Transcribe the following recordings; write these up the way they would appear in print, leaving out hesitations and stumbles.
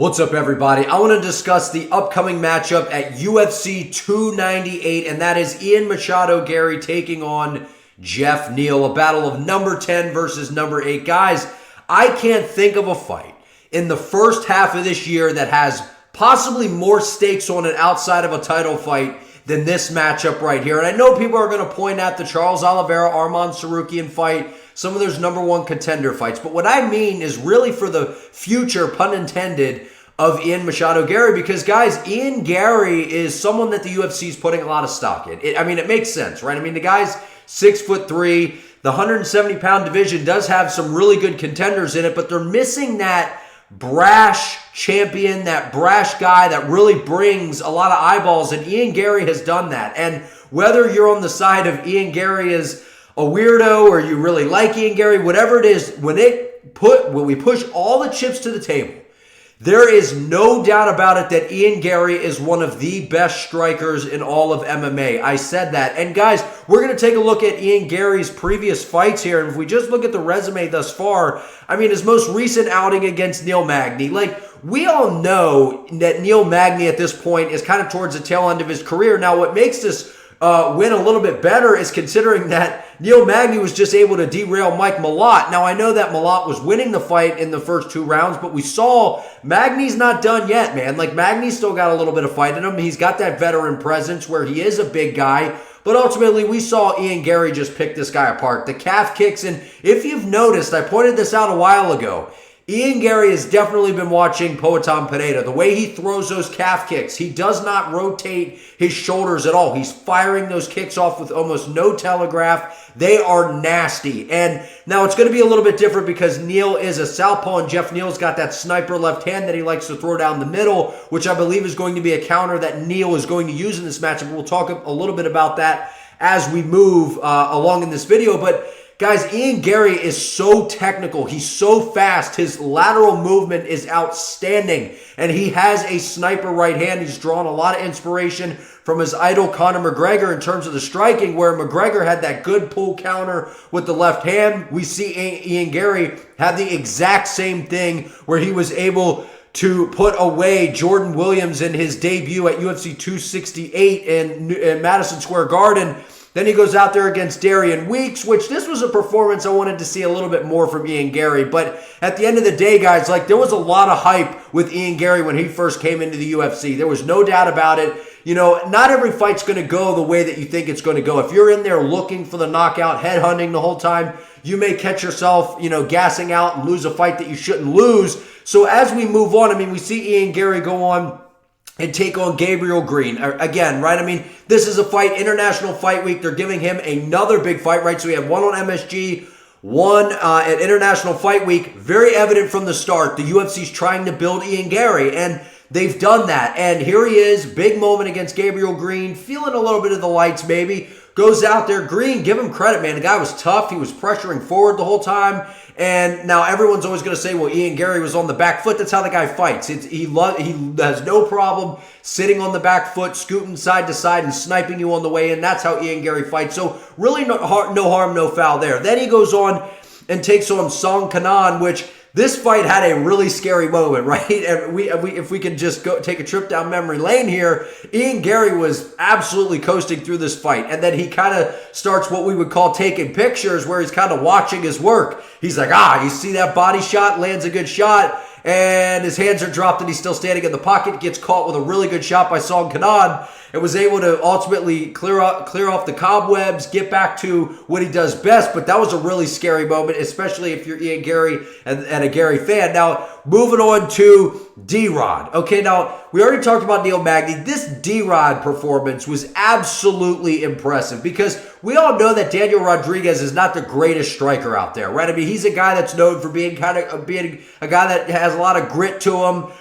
What's up, everybody? I want to discuss the upcoming matchup at UFC 298, and that is Ian Machado Garry taking on Geoff Neal, a battle of number 10 versus number 8. Guys, I can't think of a fight in the first half of this year that has possibly more stakes on it outside of a title fight than this matchup right here. And I know people are going to point at the Charles Oliveira-Arman Tsarukyan fight, some of those number one contender fights. But what I mean is really for the future, pun intended, of Ian Machado Garry, because guys, Ian Garry is someone that the UFC is putting a lot of stock in. It makes sense, right? I mean, the guy's 6'3". The 170-pound division does have some really good contenders in it, but they're missing that brash champion, that brash guy that really brings a lot of eyeballs, and Ian Garry has done that. And whether you're on the side of Ian Garry as a weirdo or you really like Ian Garry, whatever it is, when we push all the chips to the table, there is no doubt about it that Ian Garry is one of the best strikers in all of MMA. I said that. And guys, we're going to take a look at Ian Garry's previous fights here. And if we just look at the resume thus far, I mean, his most recent outing against Neil Magny, we all know that Neil Magny at this point is kind of towards the tail end of his career. Now, what makes this win a little bit better is considering that Neil Magny was just able to derail Mike Malott. Now, I know that Malott was winning the fight in the first two rounds, but we saw Magny's not done yet, man. Magny's still got a little bit of fight in him. He's got that veteran presence where he is a big guy, but ultimately we saw Ian Garry just pick this guy apart. The calf kicks, and if you've noticed, I pointed this out a while ago, Ian Garry has definitely been watching Poatan Pineda. The way he throws those calf kicks, he does not rotate his shoulders at all. He's firing those kicks off with almost no telegraph. They are nasty. And now it's going to be a little bit different because Neal is a southpaw and Geoff Neal's got that sniper left hand that he likes to throw down the middle, which I believe is going to be a counter that Neal is going to use in this matchup. We'll talk a little bit about that as we move along in this video. But guys, Ian Garry is so technical. He's so fast. His lateral movement is outstanding. And he has a sniper right hand. He's drawn a lot of inspiration from his idol Conor McGregor in terms of the striking, where McGregor had that good pull counter with the left hand. We see Ian Garry have the exact same thing where he was able to put away Jordan Williams in his debut at UFC 268 in Madison Square Garden. Then he goes out there against Darian Weeks, which this was a performance I wanted to see a little bit more from Ian Garry. But at the end of the day, guys, there was a lot of hype with Ian Garry when he first came into the UFC. There was no doubt about it. You know, not every fight's going to go the way that you think it's going to go. If you're in there looking for the knockout, headhunting the whole time, you may catch yourself, gassing out and lose a fight that you shouldn't lose. So as we move on, we see Ian Garry go on and take on Gabriel Green. Again, right? This is a fight, International Fight Week. They're giving him another big fight, right? So we have one on MSG, one at International Fight Week. Very evident from the start, the UFC's trying to build Ian Garry, and they've done that. And here he is, big moment against Gabriel Green, feeling a little bit of the lights maybe. Goes out there. Green, give him credit, man. The guy was tough. He was pressuring forward the whole time. And now everyone's always going to say, well, Ian Garry was on the back foot. That's how the guy fights. He has no problem sitting on the back foot, scooting side to side, and sniping you on the way in. That's how Ian Garry fights. So really no harm, no foul there. Then he goes on and takes on Kanan, which this fight had a really scary moment, right? And if we can just go take a trip down memory lane here, Ian Garry was absolutely coasting through this fight. And then he kind of starts what we would call taking pictures, where he's kind of watching his work. He's like, you see that body shot, lands a good shot, and his hands are dropped and he's still standing in the pocket, gets caught with a really good shot by Kanan, and was able to ultimately clear off the cobwebs, get back to what he does best. But that was a really scary moment, especially if you're Ian Garry and a Garry fan. Now, moving on to D-Rod. Okay, now, we already talked about Neil Magny. This D-Rod performance was absolutely impressive because we all know that Daniel Rodriguez is not the greatest striker out there, right? He's a guy that's known for being a guy that has a lot of grit to him.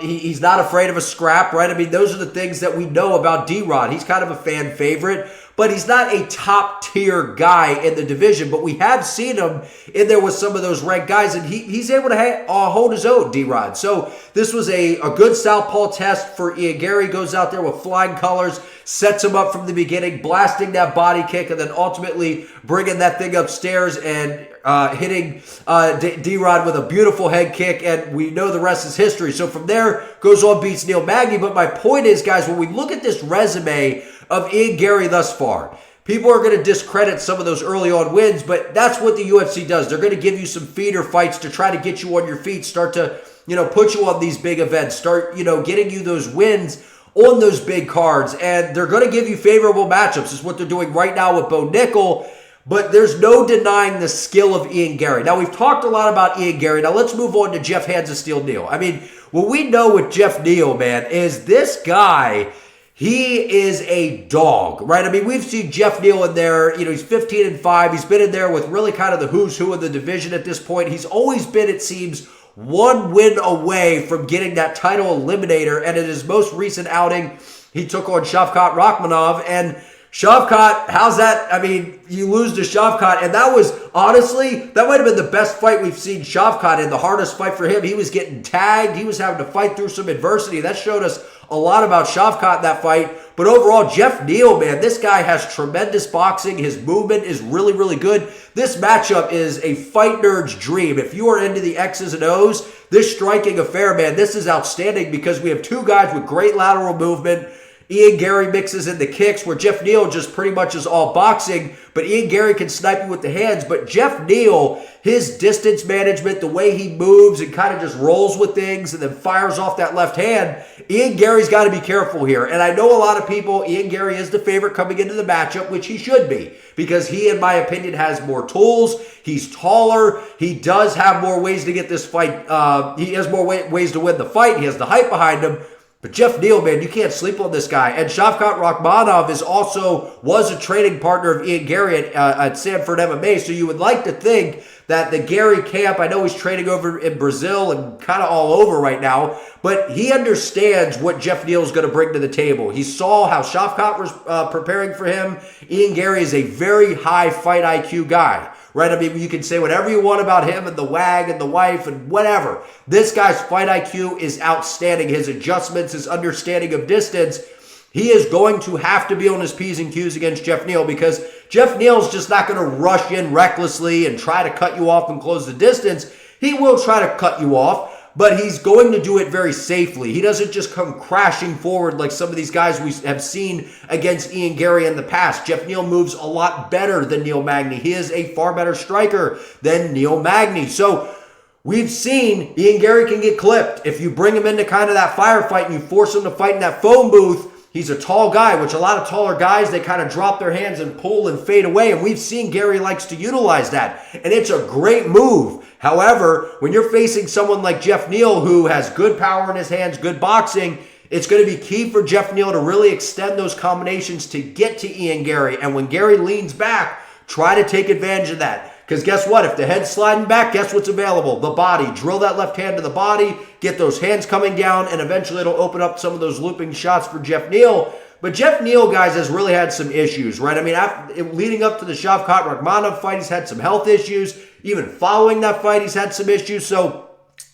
He's not afraid of a scrap, right? Those are the things that we know about D-Rod. He's kind of a fan favorite. but he's not a top-tier guy in the division. But we have seen him in there with some of those ranked guys, and he's able to hold his own, D-Rod. So this was a good southpaw test for Ian Garry. Goes out there with flying colors, sets him up from the beginning, blasting that body kick, and then ultimately bringing that thing upstairs and hitting D-Rod with a beautiful head kick, and we know the rest is history. So from there, goes on, beats Neil Magny. But my point is, guys, when we look at this resume of Ian Garry thus far, people are going to discredit some of those early on wins, but that's what the UFC does. They're going to give you some feeder fights to try to get you on your feet, start to, put you on these big events, start, getting you those wins on those big cards, and they're going to give you favorable matchups. Is what they're doing right now with Bo Nickel. But there's no denying the skill of Ian Garry. Now, we've talked a lot about Ian Garry. Now, let's move on to Jeff Hands of Steel Neal. I mean, what we know with Geoff Neal, man, is this guy, he is a dog, right? I mean, we've seen Geoff Neal in there. He's 15-5. He's been in there with really kind of the who's who of the division at this point. He's always been, it seems, one win away from getting that title eliminator. And in his most recent outing, he took on Shavkat Rakhmonov. And Shavkat, how's that? I mean, you lose to Shavkat, and that was, honestly, that might have been the best fight we've seen Shavkat in, the hardest fight for him. He was getting tagged. He was having to fight through some adversity. That showed us a lot about Shavkat in that fight. But overall, Geoff Neal, man, this guy has tremendous boxing. His movement is really, really good. This matchup is a fight nerd's dream. If you are into the X's and O's, this striking affair, man, this is outstanding because we have two guys with great lateral movement. Ian Garry mixes in the kicks, where Geoff Neal just pretty much is all boxing, but Ian Garry can snipe you with the hands. But Geoff Neal, his distance management, the way he moves and kind of just rolls with things and then fires off that left hand, Ian Garry's got to be careful here. And I know a lot of people, Ian Garry is the favorite coming into the matchup, which he should be, because he, in my opinion, has more tools. He's taller. He does have more ways to get this fight. He has more ways to win the fight. He has the hype behind him. But Geoff Neal, man, you can't sleep on this guy. And Shavkat Rakhmonov was a training partner of Ian Garry at Sanford MMA. So you would like to think that the Garry camp, I know he's training over in Brazil and kind of all over right now, but he understands what Geoff Neal is going to bring to the table. He saw how Shavkat was preparing for him. Ian Garry is a very high fight IQ guy. Right? I mean, you can say whatever you want about him and the wag and the wife and whatever. This guy's fight IQ is outstanding. His adjustments, his understanding of distance. He is going to have to be on his P's and Q's against Geoff Neal, because Geoff Neal is just not going to rush in recklessly and try to cut you off and close the distance. He will try to cut you off, but he's going to do it very safely. He doesn't just come crashing forward like some of these guys we have seen against Ian Garry in the past. Geoff Neal moves a lot better than Neil Magny. He is a far better striker than Neil Magny. So we've seen Ian Garry can get clipped. If you bring him into kind of that firefight and you force him to fight in that phone booth, he's a tall guy, which a lot of taller guys, they kind of drop their hands and pull and fade away. And we've seen Garry likes to utilize that. And it's a great move. However, when you're facing someone like Geoff Neal, who has good power in his hands, good boxing, it's going to be key for Geoff Neal to really extend those combinations to get to Ian Garry. And when Garry leans back, try to take advantage of that. Because guess what? If the head's sliding back, guess what's available? The body. Drill that left hand to the body, get those hands coming down, and eventually it'll open up some of those looping shots for Geoff Neal. But Geoff Neal, guys, has really had some issues, right? I mean, leading up to the Shavkat Rakhmonov fight, he's had some health issues. Even following that fight, he's had some issues. So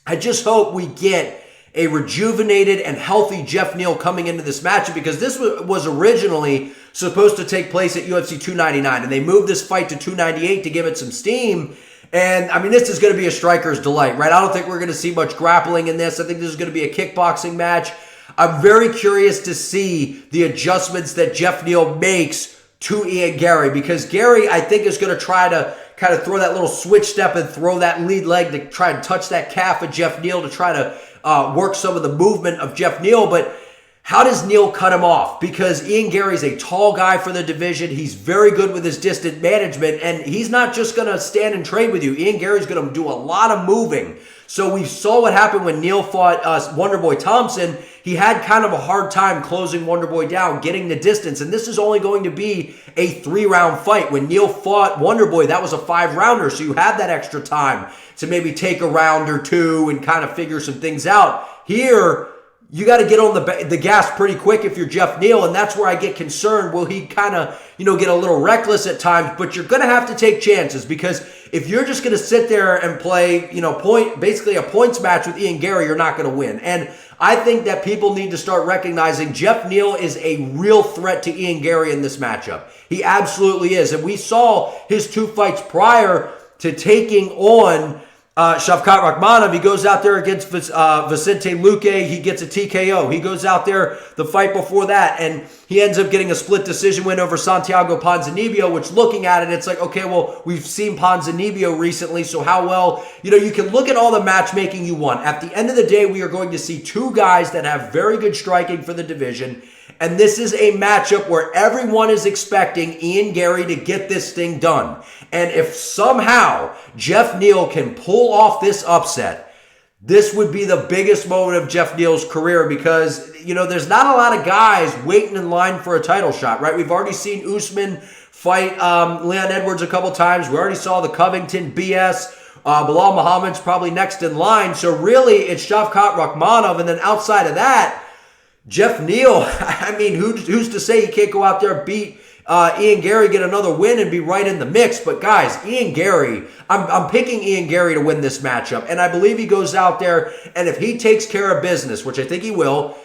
I just hope we get a rejuvenated and healthy Geoff Neal coming into this matchup, because this was originally supposed to take place at UFC 299, and they moved this fight to 298 to give it some steam. And, I mean, this is going to be a striker's delight, right? I don't think we're going to see much grappling in this. I think this is going to be a kickboxing match. I'm very curious to see the adjustments that Geoff Neal makes to Ian Garry, because Garry, I think, is going to try to kind of throw that little switch step and throw that lead leg to try and touch that calf of Geoff Neal to try to work some of the movement of Geoff Neal. But how does Neal cut him off? Because Ian Garry's a tall guy for the division. He's very good with his distance management, and he's not just going to stand and trade with you. Ian Garry's going to do a lot of moving. So we saw what happened when Neal fought Wonderboy Thompson. He had kind of a hard time closing Wonderboy down, getting the distance. And this is only going to be a 3-round fight. When Neal fought Wonderboy, that was a 5-rounder. So you had that extra time to maybe take a round or two and kind of figure some things out. Here, you got to get on the gas pretty quick if you're Geoff Neal, and that's where I get concerned. Will he kind of, get a little reckless at times? But you're going to have to take chances, because if you're just going to sit there and play, basically a points match with Ian Garry, you're not going to win. And I think that people need to start recognizing Geoff Neal is a real threat to Ian Garry in this matchup. He absolutely is. And we saw his 2 fights prior to taking on Shavkat Rakhmonov. He goes out there against Vicente Luque. He gets a TKO. He goes out there the fight before that, and he ends up getting a split decision win over Santiago Ponzinibbio, which, looking at it, it's like, okay, well, we've seen Ponzinibbio recently, so how well, you can look at all the matchmaking you want. At the end of the day, we are going to see 2 guys that have very good striking for the division, and this is a matchup where everyone is expecting Ian Garry to get this thing done. And if somehow Geoff Neal can pull off this upset, this would be the biggest moment of Geoff Neal's career, because, there's not a lot of guys waiting in line for a title shot, right? We've already seen Usman fight Leon Edwards a couple times. We already saw the Covington BS. Bilal Muhammad's probably next in line. So really, it's Shavkat Rakhmonov. And then outside of that, Geoff Neal, I mean, who's to say he can't go out there, beat Ian Garry, get another win, and be right in the mix? But guys, Ian Garry, I'm picking Ian Garry to win this matchup, and I believe he goes out there, and if he takes care of business, which I think he will,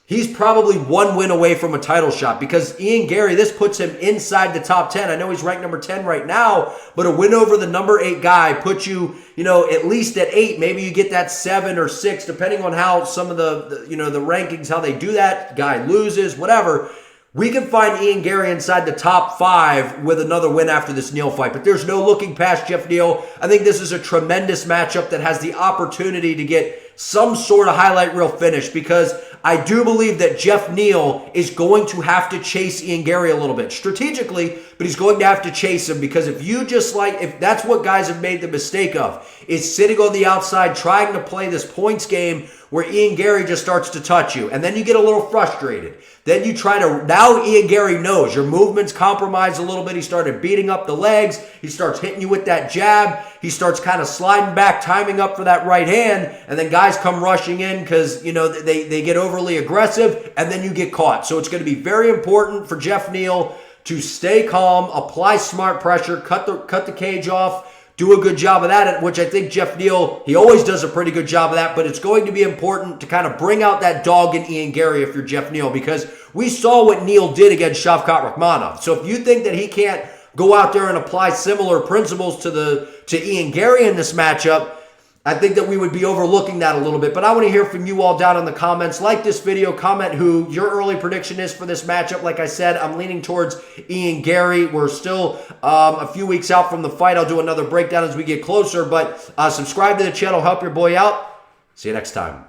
he's probably 1 win away from a title shot, because Ian Garry, this puts him inside the top 10. I know he's ranked number 10 right now, but a win over the number 8 guy puts you, at least at 8. Maybe you get that 7 or 6, depending on how some of the rankings, how they do that. Guy loses, whatever. We can find Ian Garry inside the top 5 with another win after this Neal fight. But there's no looking past Geoff Neal. I think this is a tremendous matchup that has the opportunity to get some sort of highlight reel finish, because I do believe that Geoff Neal is going to have to chase Ian Garry a little bit strategically, but he's going to have to chase him, because if that's what guys have made the mistake of, is sitting on the outside trying to play this points game where Ian Garry just starts to touch you, and then you get a little frustrated. Then you now Ian Garry knows your movement's compromised a little bit. He started beating up the legs. He starts hitting you with that jab. He starts kind of sliding back, timing up for that right hand, and then guys come rushing in because, they get overly aggressive, and then you get caught. So it's going to be very important for Geoff Neal to stay calm, apply smart pressure, cut the cage off, do a good job of that, which I think Geoff Neal, he always does a pretty good job of that, but it's going to be important to kind of bring out that dog in Ian Garry if you're Geoff Neal, because we saw what Neal did against Shavkat Rakhmonov. So if you think that he can't go out there and apply similar principles to Ian Garry in this matchup, I think that we would be overlooking that a little bit. But I want to hear from you all down in the comments. Like this video, comment who your early prediction is for this matchup. Like I said, I'm leaning towards Ian Garry. We're still a few weeks out from the fight. I'll do another breakdown as we get closer. But subscribe to the channel. Help your boy out. See you next time.